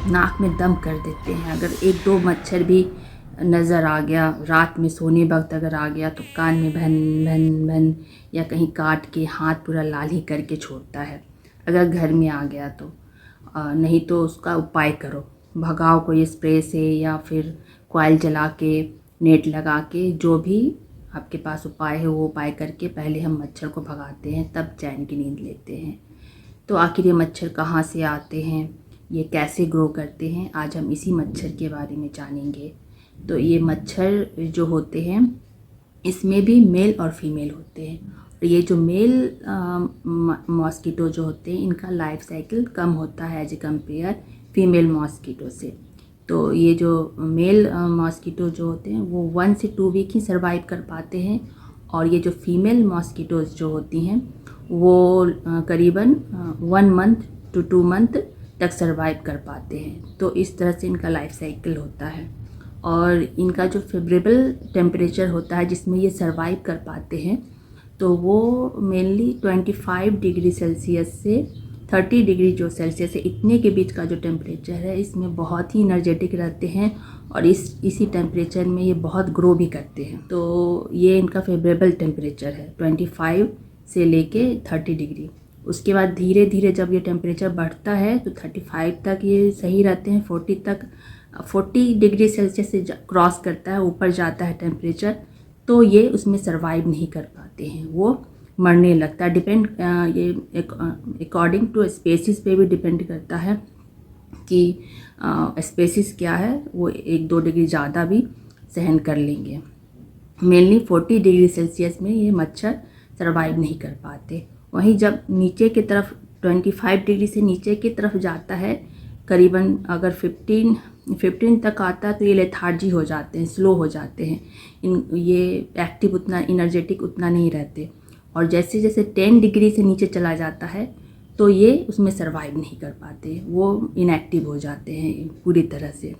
नाक में दम कर देते हैं। अगर एक दो मच्छर भी नज़र आ गया, रात में सोने वक्त अगर आ गया तो कान में भन भन भन या कहीं काट के हाथ पूरा लाल ही करके छोड़ता है, अगर घर में आ गया तो। नहीं तो उसका उपाय करो, भगाओ कोई स्प्रे से या फिर कॉइल जला के, नेट लगा के, जो भी आपके पास उपाय है वो उपाय करके पहले हम मच्छर को भगाते हैं, तब चैन की नींद लेते हैं। तो आखिर ये मच्छर कहाँ से आते हैं, ये कैसे ग्रो करते हैं, आज हम इसी मच्छर के बारे में जानेंगे। तो ये मच्छर जो होते हैं इसमें भी मेल और फीमेल होते हैं। और ये जो मेल मॉस्किटो जो होते हैं इनका लाइफ साइकिल कम होता है as a compare female mosquito से। तो ये जो मेल मॉस्किटो जो होते हैं वो 1 से 2 वीक ही सर्वाइव कर पाते हैं, और ये जो फीमेल मॉस्किटोज़ जो होती हैं वो करीबन 1 मंथ to 2 मंथ तक सर्वाइव कर पाते हैं। तो इस तरह से इनका लाइफ साइकिल होता है। और इनका जो फेवरेबल टेम्परेचर होता है जिसमें ये सर्वाइव कर पाते हैं, तो वो मेनली 25 डिग्री सेल्सियस से 30 डिग्री जो सेल्सियस है, इतने के बीच का जो टेम्परेचर है, इसमें बहुत ही एनर्जेटिक रहते हैं और इसी टेम्परेचर में ये बहुत ग्रो भी करते हैं। तो ये इनका फेवरेबल टेम्परेचर है 25 से लेके 30 डिग्री। उसके बाद धीरे धीरे जब ये टेम्परेचर बढ़ता है तो 35 तक ये सही रहते हैं, 40 डिग्री सेल्सियस से क्रॉस करता है, ऊपर जाता है टेम्परेचर, तो ये उसमें सर्वाइव नहीं कर पाते हैं, वो मरने लगता है। डिपेंड ये अकॉर्डिंग टू स्पेसिस पे भी डिपेंड करता है कि स्पेसिस क्या है, वो 1-2 डिग्री ज़्यादा भी सहन कर लेंगे। मेनली 40 डिग्री सेल्सियस में ये मच्छर सर्वाइव नहीं कर पाते। वहीं जब नीचे की तरफ 25 डिग्री से नीचे की तरफ जाता है, करीबन अगर 15 तक आता है, तो ये लेथार्जी हो जाते हैं, स्लो हो जाते हैं, ये एक्टिव उतना एनर्जेटिक उतना नहीं रहते। और जैसे जैसे 10 डिग्री से नीचे चला जाता है तो ये उसमें सर्वाइव नहीं कर पाते, वो इनएक्टिव हो जाते हैं पूरी तरह से।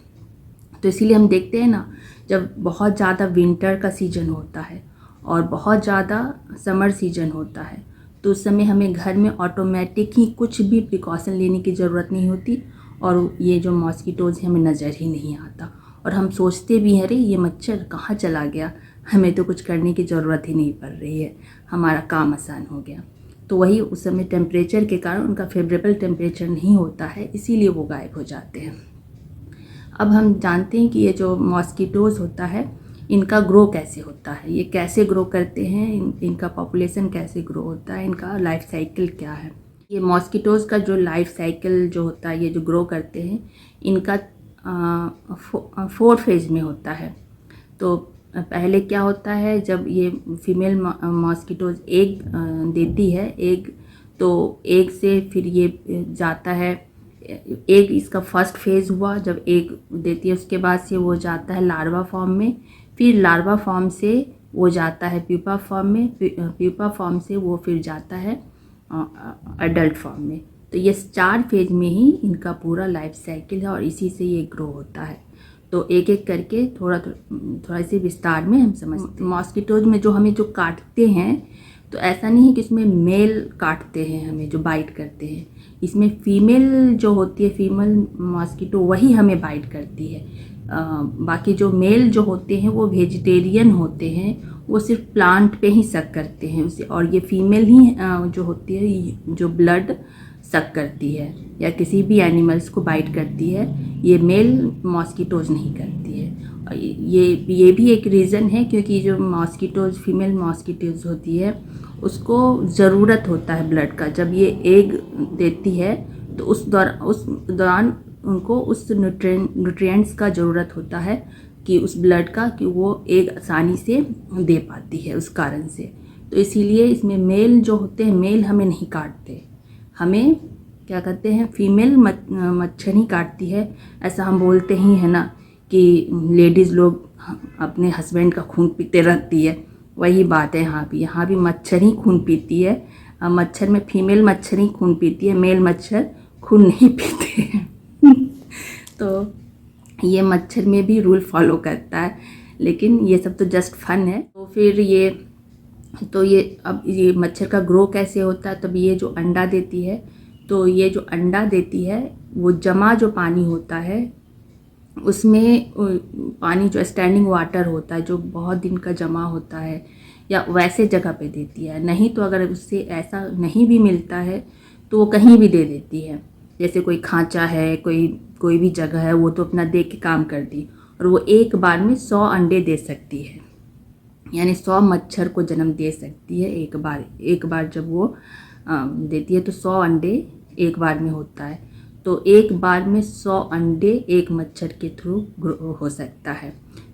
तो इसीलिए हम देखते हैं ना, जब बहुत ज़्यादा विंटर का सीज़न होता है और बहुत ज़्यादा समर सीज़न होता है, तो उस समय हमें घर में ऑटोमेटिक ही कुछ भी प्रिकॉशन लेने की ज़रूरत नहीं होती, और ये जो मॉस्किटोज़ हैं हमें नज़र ही नहीं आता, और हम सोचते भी हैं अरे ये मच्छर कहाँ चला गया, हमें तो कुछ करने की ज़रूरत ही नहीं पड़ रही है, हमारा काम आसान हो गया। तो वही उस समय टेम्परेचर के कारण उनका फेवरेबल टेम्परेचर नहीं होता है, इसीलिए वो गायब हो जाते हैं। अब हम जानते हैं कि ये जो मॉस्किटोज़ होता है इनका ग्रो कैसे होता है, ये कैसे ग्रो करते हैं, इनका पॉपुलेशन कैसे ग्रो होता है, इनका लाइफ साइकिल क्या है। ये मॉस्किटोज़ का जो लाइफ साइकिल जो होता है, ये जो ग्रो करते हैं, इनका 4 फेज़ में होता है। तो पहले क्या होता है, जब ये फीमेल मॉस्किटोज़ एग देती है, तो एग से फिर ये जाता है, एग इसका फर्स्ट फेज़ हुआ जब एग देती है, उसके बाद से वो जाता है लार्वा फॉर्म में, फिर लार्वा फॉर्म से वो जाता है प्यूपा फॉर्म में, प्यूपा फॉर्म से वो फिर जाता है एडल्ट फॉर्म में। तो ये 4 फेज में ही इनका पूरा लाइफ साइकिल है और इसी से ये ग्रो होता है। तो एक एक करके थोड़ा से विस्तार में हम समझते हैं। मॉस्किटोज में जो हमें जो काटते हैं, तो ऐसा नहीं है कि इसमें मेल काटते हैं हमें जो बाइट करते हैं, इसमें फीमेल जो होती है, फीमेल मॉस्किटो, वही हमें बाइट करती है। बाकी जो मेल जो होते हैं वो वेजिटेरियन होते हैं, वो सिर्फ प्लांट पे ही सक करते हैं उसे, और ये फीमेल ही जो होती है जो ब्लड सक करती है या किसी भी एनिमल्स को बाइट करती है, ये मेल मॉस्किटोज नहीं करती है। और ये भी एक रीज़न है, क्योंकि जो मॉस्किटोज, फीमेल मॉस्किटोज होती है, उसको ज़रूरत होता है ब्लड का। जब ये एग देती है तो उस दौरान उनको उस न्यूट्रिएंट्स का ज़रूरत होता है कि उस ब्लड का, कि वो एग आसानी से दे पाती है उस कारण से। तो इसीलिए इसमें मेल जो होते हैं, मेल हमें नहीं काटते, हमें क्या कहते हैं, फीमेल मच्छर ही काटती है। ऐसा हम बोलते ही है ना कि लेडीज़ लोग अपने हस्बैंड का खून पीते रहती है, वही बात है यहाँ भी मच्छर ही खून पीती है। मच्छर में फीमेल मच्छर ही खून पीती है, मेल मच्छर खून नहीं पीते हैं। तो ये मच्छर में भी रूल फॉलो करता है, लेकिन ये सब तो जस्ट फन है। तो फिर अब ये मच्छर का ग्रो कैसे होता है, तब ये जो अंडा देती है, तो ये जो अंडा देती है वो जमा जो पानी होता है उसमें पानी जो स्टैंडिंग वाटर होता है जो बहुत दिन का जमा होता है या वैसे जगह पे देती है। नहीं तो अगर उससे ऐसा नहीं भी मिलता है तो वो कहीं भी दे देती है। जैसे कोई खांचा है, कोई भी जगह है, वो तो अपना दे के काम कर दी, और वो एक बार में 100 अंडे दे सकती है, यानी 100 मच्छर को जन्म दे सकती है एक बार जब वो देती है तो 100 अंडे एक बार में होता है। तो एक बार में 100 अंडे एक मच्छर के थ्रू हो सकता है।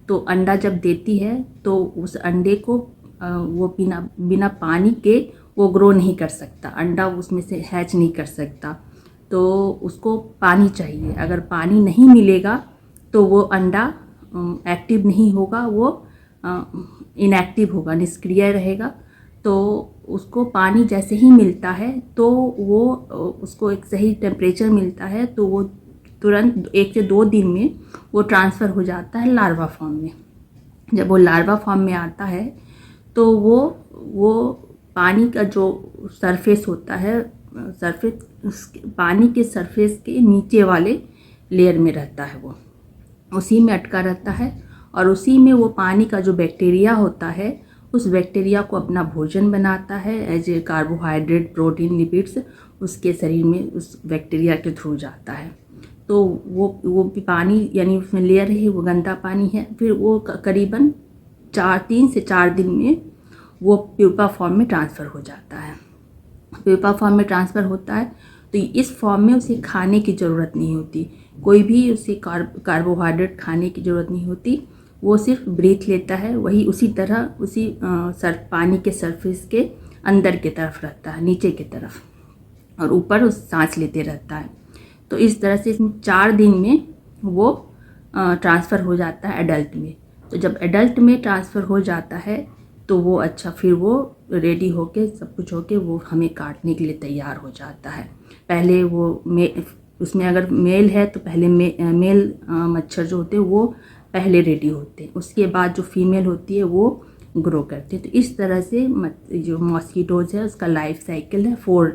तो अंडा जब देती है तो उस अंडे को वो बिना पानी के वो ग्रो नहीं कर सकता, अंडा उसमें से हैच नहीं कर सकता। तो उसको पानी चाहिए। अगर पानी नहीं मिलेगा तो वो अंडा एक्टिव नहीं होगा, वो इनएक्टिव होगा, निष्क्रिय रहेगा। तो उसको पानी जैसे ही मिलता है तो वो उसको एक सही टेम्परेचर मिलता है तो वो तुरंत 1 से 2 दिन में वो ट्रांसफ़र हो जाता है लार्वा फॉर्म में। जब वो लार्वा फॉर्म में आता है तो वो पानी का जो सरफेस होता है, पानी के सरफेस के नीचे वाले लेयर में रहता है, वो उसी में अटका रहता है। और उसी में वो पानी का जो बैक्टीरिया होता है उस बैक्टीरिया को अपना भोजन बनाता है, as a carbohydrate, protein, lipids उसके शरीर में उस बैक्टीरिया के थ्रू जाता है। तो वो भी पानी, यानी उसमें लेयर है, वो गंदा पानी है। फिर वो करीबन 3 से 4 दिन में वो प्यूपा फॉर्म में ट्रांसफ़र हो जाता है। प्यूपा फॉर्म में ट्रांसफ़र होता है तो इस फॉर्म में उसे खाने की ज़रूरत नहीं होती, कोई भी उसे कार्बोहाइड्रेट खाने की ज़रूरत नहीं होती। वो सिर्फ ब्रीथ लेता है, वही उसी तरह पानी के सरफेस के अंदर की तरफ रहता है, नीचे की तरफ, और ऊपर उस सांस लेते रहता है। तो इस तरह से इसमें 4 दिन में वो ट्रांसफ़र हो जाता है एडल्ट में। तो जब एडल्ट में ट्रांसफ़र हो जाता है तो वो फिर वो रेडी होके सब कुछ होके वो हमें काटने के लिए तैयार हो जाता है। पहले वो उसमें अगर मेल है तो पहले मेल मच्छर जो होते हैं वो पहले रेडी होते हैं, उसके बाद जो फीमेल होती है वो ग्रो करते हैं। तो इस तरह से जो मॉस्किटोज़ है उसका लाइफ साइकिल है, 4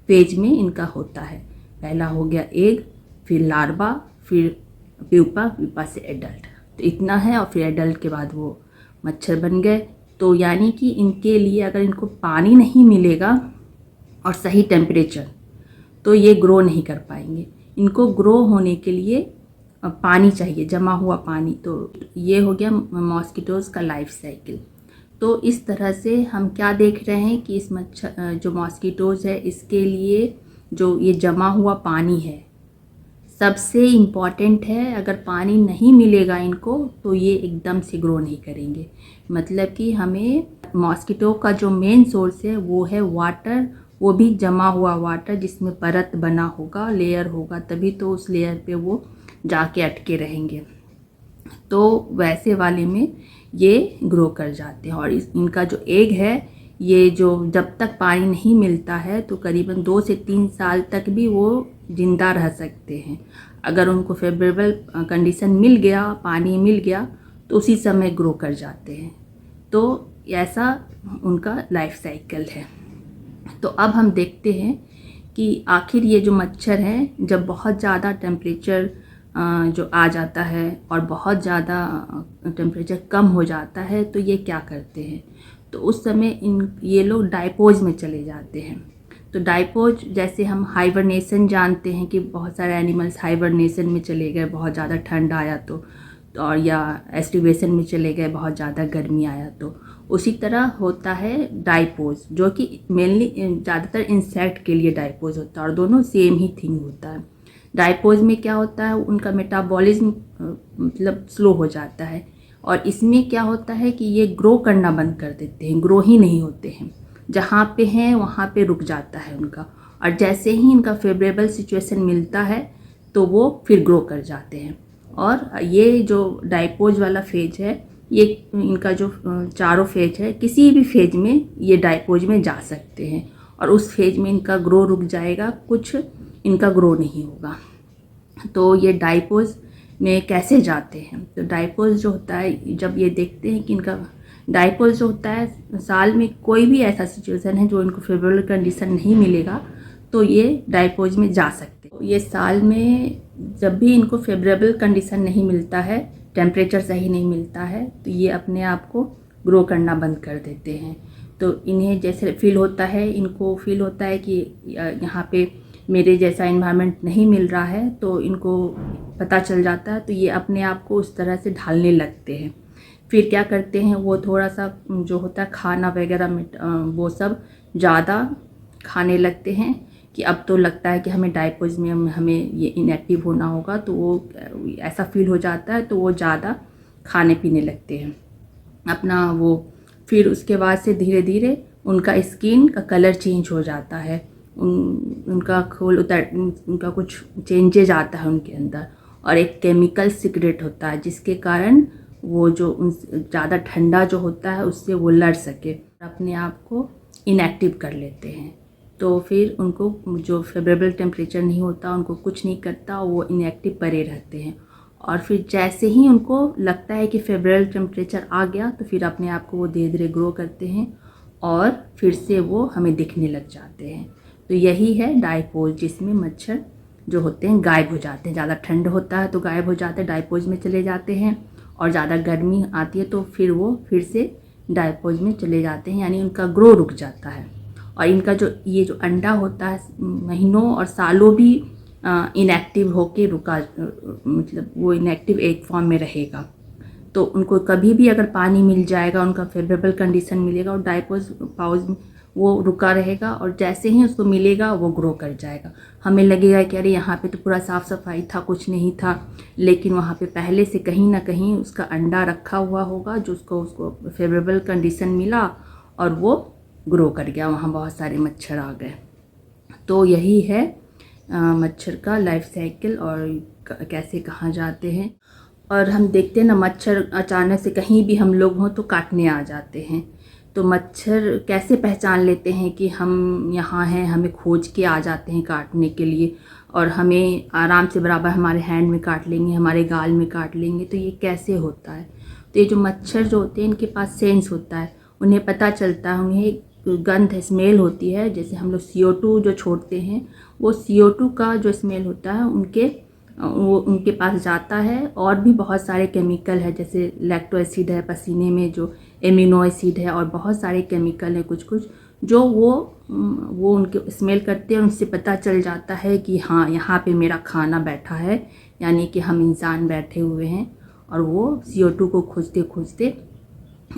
फेज में इनका होता है। पहला हो गया एग, फिर लार्वा, फिर प्यूपा से एडल्ट। तो इतना है, और फिर एडल्ट के बाद वो मच्छर बन गए। तो यानी कि इनके लिए अगर इनको पानी नहीं मिलेगा और सही टेम्परेचर तो ये ग्रो नहीं कर पाएंगे। इनको ग्रो होने के लिए पानी चाहिए, जमा हुआ पानी। तो ये हो गया मॉस्किटोज़ का लाइफ साइकिल। तो इस तरह से हम क्या देख रहे हैं कि इस मच्छर जो मॉस्किटोज़ है इसके लिए जो ये जमा हुआ पानी है सबसे इम्पॉर्टेंट है। अगर पानी नहीं मिलेगा इनको तो ये एकदम से ग्रो नहीं करेंगे। मतलब कि हमें मॉस्किटो का जो मेन सोर्स है वो है वाटर, वो भी जमा हुआ वाटर जिसमें परत बना होगा, लेयर होगा, तभी तो उस लेयर पे वो जाके अटके रहेंगे। तो वैसे वाले में ये ग्रो कर जाते हैं। और इनका जो एग है ये जो जब तक पानी नहीं मिलता है तो करीबन 2 से 3 साल तक भी वो ज़िंदा रह सकते हैं। अगर उनको फेवरेबल कंडीशन मिल गया, पानी मिल गया तो उसी समय ग्रो कर जाते हैं। तो ऐसा उनका लाइफ साइकिल है। तो अब हम देखते हैं कि आखिर ये जो मच्छर हैं जब बहुत ज़्यादा टेम्परेचर जो आ जाता है और बहुत ज़्यादा टेम्परेचर कम हो जाता है तो ये क्या करते हैं, तो उस समय ये लोग डायपोज में चले जाते हैं। तो डायपोज जैसे हम हाइबरनेशन जानते हैं कि बहुत सारे एनिमल्स हाइबरनेशन में चले गए बहुत ज़्यादा ठंड आया तो, और या एस्टिवेशन में चले गए बहुत ज़्यादा गर्मी आया तो, उसी तरह होता है डायपोज, जो कि मेनली ज़्यादातर इंसेक्ट के लिए डायपोज होता है और दोनों सेम ही थिंग होता है। डायपोज में क्या होता है, उनका मेटाबॉलिज्म मतलब स्लो हो जाता है, और इसमें क्या होता है कि ये ग्रो करना बंद कर देते हैं, ग्रो ही नहीं होते हैं, जहाँ पे हैं वहाँ पे रुक जाता है उनका। और जैसे ही इनका फेवरेबल सिचुएशन मिलता है तो वो फिर ग्रो कर जाते हैं। और ये जो डायपोज वाला फेज है, ये इनका जो चारों फेज है, किसी भी फेज में ये डायपोज में जा सकते हैं, और उस फेज में इनका ग्रो रुक जाएगा, कुछ इनका ग्रो नहीं होगा। तो ये डायपोज में कैसे जाते हैं, तो डायपोज जो होता है, जब ये देखते हैं कि इनका डायपोज जो होता है, साल में कोई भी ऐसा सिचुएशन है जो इनको फेवरेबल कंडीशन नहीं मिलेगा तो ये डायपोज में जा सकते हैं। ये साल में जब भी इनको फेवरेबल कंडीशन नहीं मिलता है, टेम्परेचर सही नहीं मिलता है, तो ये अपने आप को ग्रो करना बंद कर देते हैं। तो इन्हें जैसे फील होता है, इनको फील होता है कि यहाँ पे मेरे जैसा इन्वायरमेंट नहीं मिल रहा है, तो इनको पता चल जाता है, तो ये अपने आप को उस तरह से ढालने लगते हैं। फिर क्या करते हैं, वो थोड़ा सा जो होता है खाना वगैरह वो सब ज़्यादा खाने लगते हैं कि अब तो लगता है कि हमें डायपर्स में हमें ये इनएक्टिव होना होगा, तो वो ऐसा फील हो जाता है, तो वो ज़्यादा खाने पीने लगते हैं अपना वो। फिर उसके बाद से धीरे धीरे उनका स्किन का कलर चेंज हो जाता है, उनका खोल उतर, उनका कुछ चेंजेज आता है उनके अंदर, और एक केमिकल सीक्रेट होता है जिसके कारण वो जो ज़्यादा ठंडा जो होता है उससे वो लड़ सके, अपने आप को इनएक्टिव कर लेते हैं। तो फिर उनको जो फेवरेबल टेम्परेचर नहीं होता उनको कुछ नहीं करता, वो इनएक्टिव पड़े रहते हैं। और फिर जैसे ही उनको लगता है कि फेवरेबल टेम्परेचर आ गया, तो फिर अपने आप को वो धीरे धीरे ग्रो करते हैं और फिर से वो हमें दिखने लग जाते हैं। तो यही है डायपोज, जिसमें मच्छर जो होते हैं गायब हो जाते हैं। ज़्यादा ठंड होता है तो गायब हो जाते हैं, डायपोज में चले जाते हैं, और ज़्यादा गर्मी आती है तो फिर वो फिर से डायपोज में चले जाते हैं, यानी उनका ग्रो रुक जाता है। और इनका जो ये जो अंडा होता है महीनों और सालों भी इनएक्टिव होके रुका, मतलब वो इनएक्टिव एक फॉर्म में रहेगा। तो उनको कभी भी अगर पानी मिल जाएगा, उनका फेवरेबल कंडीशन मिलेगा, और डायपोज पाउज वो रुका रहेगा, और जैसे ही उसको मिलेगा वो ग्रो कर जाएगा। हमें लगेगा कि अरे यहाँ पे तो पूरा साफ़ सफाई था, कुछ नहीं था, लेकिन वहाँ पे पहले से कहीं ना कहीं उसका अंडा रखा हुआ होगा जो उसको फेवरेबल कंडीशन मिला और वो ग्रो कर गया, वहाँ बहुत सारे मच्छर आ गए। तो यही है मच्छर का लाइफ साइकिल और कैसे कहाँ जाते हैं। और हम देखते हैं ना, मच्छर अचानक से कहीं भी हम लोग हों तो काटने आ जाते हैं। तो मच्छर कैसे पहचान लेते हैं कि हम यहाँ हैं, हमें खोज के आ जाते हैं काटने के लिए, और हमें आराम से बराबर हमारे हैंड में काट लेंगे, हमारे गाल में काट लेंगे। तो ये कैसे होता है? तो ये जो मच्छर जो होते हैं इनके पास सेंस होता है, उन्हें पता चलता है, उन्हें गंध स्मेल होती है। जैसे हम लोग CO2 जो छोड़ते हैं, वो CO2 का जो स्मेल होता है वो उनके पास जाता है। और भी बहुत सारे केमिकल है, जैसे लैक्टो एसिड है पसीने में, जो एमिनो एसिड है, और बहुत सारे केमिकल हैं कुछ कुछ जो वो उनके स्मेल करते हैं, उनसे पता चल जाता है कि हाँ यहाँ पे मेरा खाना बैठा है, यानी कि हम इंसान बैठे हुए हैं। और वो CO2 को खोजते खोजते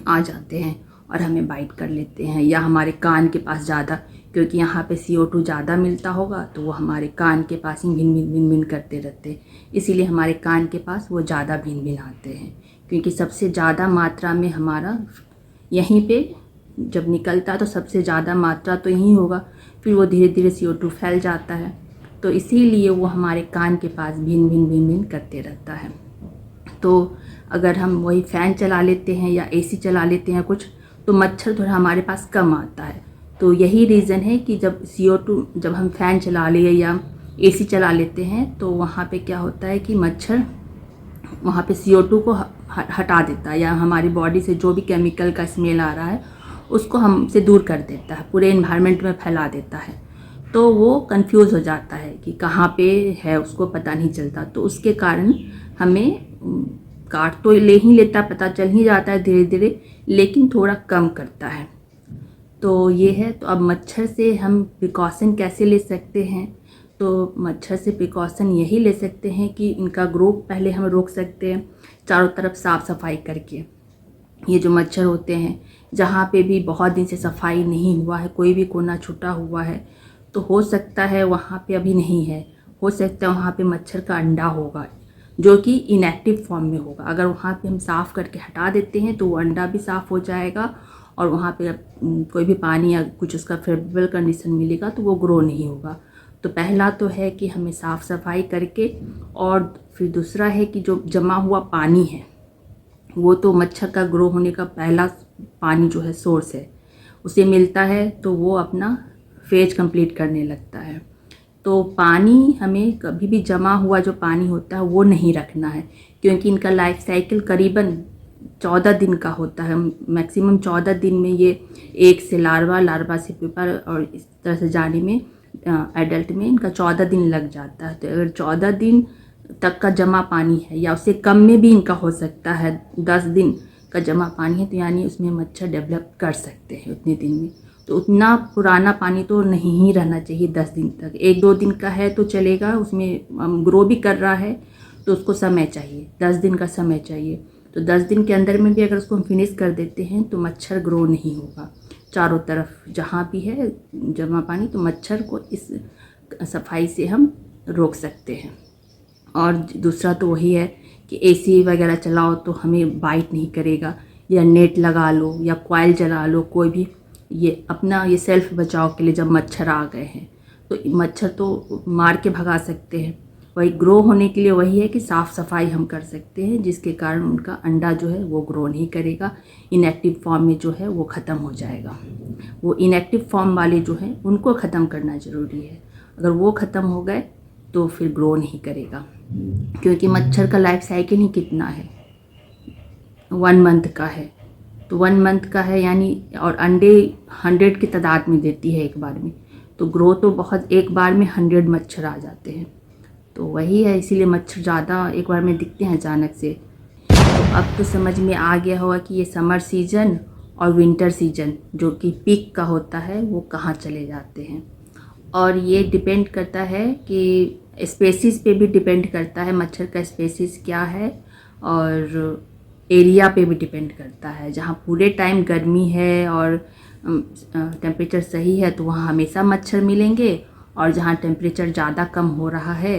आ जाते हैं और हमें बाइट कर लेते हैं, या हमारे कान के पास ज़्यादा, क्योंकि यहाँ पे CO2 ज़्यादा मिलता होगा तो वो हमारे कान के पास ही भिन भिन भिन भिन करते रहते हैं। इसीलिए हमारे कान के पास वो ज़्यादा भिन भिन आते हैं, क्योंकि सबसे ज़्यादा मात्रा में हमारा यहीं पे जब निकलता है तो सबसे ज़्यादा मात्रा तो यहीं होगा, फिर वो धीरे धीरे CO2 फैल जाता है, तो इसीलिए वो हमारे कान के पास भिन भिन भिन भिन करते रहता है। तो अगर हम वही फ़ैन चला लेते हैं या AC चला लेते हैं कुछ, तो मच्छर थोड़ा हमारे पास कम आता है। तो यही रीज़न है कि जब CO2 जब हम फ़ैन चला लिए या AC चला लेते हैं, तो वहाँ पे क्या होता है कि मच्छर वहाँ पे CO2 को हटा देता है, या हमारी बॉडी से जो भी केमिकल का स्मेल आ रहा है उसको हमसे दूर कर देता है, पूरे इन्वायरमेंट में फैला देता है। तो वो कंफ्यूज हो जाता है कि कहाँ पे है, उसको पता नहीं चलता। तो उसके कारण हमें काट तो ले ही लेता, पता चल ही जाता है धीरे धीरे, लेकिन थोड़ा कम करता है। तो ये है। तो अब मच्छर से हम प्रिकॉशन कैसे ले सकते हैं? तो मच्छर से प्रिकॉशन यही ले सकते हैं कि इनका ग्रोथ पहले हम रोक सकते हैं चारों तरफ साफ़ सफाई करके। ये जो मच्छर होते हैं, जहाँ पे भी बहुत दिन से सफाई नहीं हुआ है, कोई भी कोना छूटा हुआ है, तो हो सकता है वहाँ पे अभी नहीं है, हो सकता है वहाँ पे मच्छर का अंडा होगा जो कि इनएक्टिव फॉर्म में होगा। अगर वहाँ पे हम साफ़ करके हटा देते हैं तो वो अंडा भी साफ़ हो जाएगा, और वहाँ पे कोई भी पानी या कुछ उसका फेवरेबल कंडीशन मिलेगा तो वो ग्रो नहीं होगा। तो पहला तो है कि हमें साफ़ सफाई करके, और फिर दूसरा है कि जो जमा हुआ पानी है वो तो मच्छर का ग्रो होने का पहला पानी जो है सोर्स है, उसे मिलता है तो वो अपना फेज कंप्लीट करने लगता है। तो पानी हमें कभी भी जमा हुआ जो पानी होता है वो नहीं रखना है, क्योंकि इनका लाइफ साइकिल करीबन 14 दिन का होता है। मैक्सिमम 14 दिन में ये एक से लार्वा से प्यूपा और इस तरह से जाने में एडल्ट में इनका 14 दिन लग जाता है। तो अगर 14 दिन तक का जमा पानी है या उससे कम में भी इनका हो सकता है, 10 दिन का जमा पानी है, तो यानी उसमें मच्छर डेवलप कर सकते हैं उतने दिन में। तो उतना पुराना पानी तो नहीं ही रहना चाहिए 10 दिन तक। 1-2 दिन का है तो चलेगा, उसमें ग्रो भी कर रहा है तो उसको समय चाहिए, 10 दिन का समय चाहिए। तो 10 दिन के अंदर में भी अगर उसको हम फिनिश कर देते हैं तो मच्छर ग्रो नहीं होगा चारों तरफ जहाँ भी है जमा पानी। तो मच्छर को इस सफाई से हम रोक सकते हैं। और दूसरा तो वही है कि एसी वगैरह चलाओ तो हमें बाइट नहीं करेगा, या नेट लगा लो या कॉइल जला लो, कोई भी ये अपना ये सेल्फ बचाव के लिए। जब मच्छर आ गए हैं तो मच्छर तो मार के भगा सकते हैं, वही ग्रो होने के लिए वही है कि साफ़ सफाई हम कर सकते हैं, जिसके कारण उनका अंडा जो है वो ग्रो नहीं करेगा, इनएक्टिव फॉर्म में जो है वो ख़त्म हो जाएगा। वो इनएक्टिव फॉर्म वाले जो हैं उनको ख़त्म करना ज़रूरी है। अगर वो ख़त्म हो गए तो फिर ग्रो नहीं करेगा, क्योंकि मच्छर का लाइफ साइकिल ही कितना है, 1 मंथ का है। तो 1 मंथ का है यानी, और अंडे 100 की तादाद में देती है एक बार में। तो ग्रो तो बहुत, एक बार में 100 मच्छर आ जाते हैं। तो वही है, इसीलिए मच्छर ज़्यादा एक बार में दिखते हैं अचानक से। तो अब तो समझ में आ गया होगा कि ये समर सीज़न और विंटर सीज़न जो कि पीक का होता है वो कहाँ चले जाते हैं। और ये डिपेंड करता है कि स्पेसीज़ पे भी डिपेंड करता है, मच्छर का स्पेसीज़ क्या है, और एरिया पे भी डिपेंड करता है। जहाँ पूरे टाइम गर्मी है और टेम्परेचर सही है तो वहाँ हमेशा मच्छर मिलेंगे, और जहाँ टेम्परेचर ज़्यादा कम हो रहा है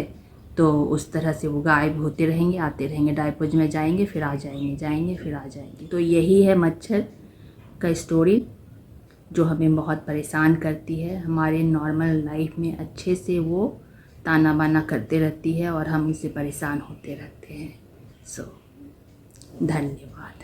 तो उस तरह से वो गायब होते रहेंगे, आते रहेंगे, डायपोज में जाएंगे फिर आ जाएंगे, जाएंगे फिर आ जाएंगे। तो यही है मच्छर का स्टोरी जो हमें बहुत परेशान करती है। हमारे नॉर्मल लाइफ में अच्छे से वो ताना बाना करते रहती है और हम इससे परेशान होते रहते हैं। धन्यवाद।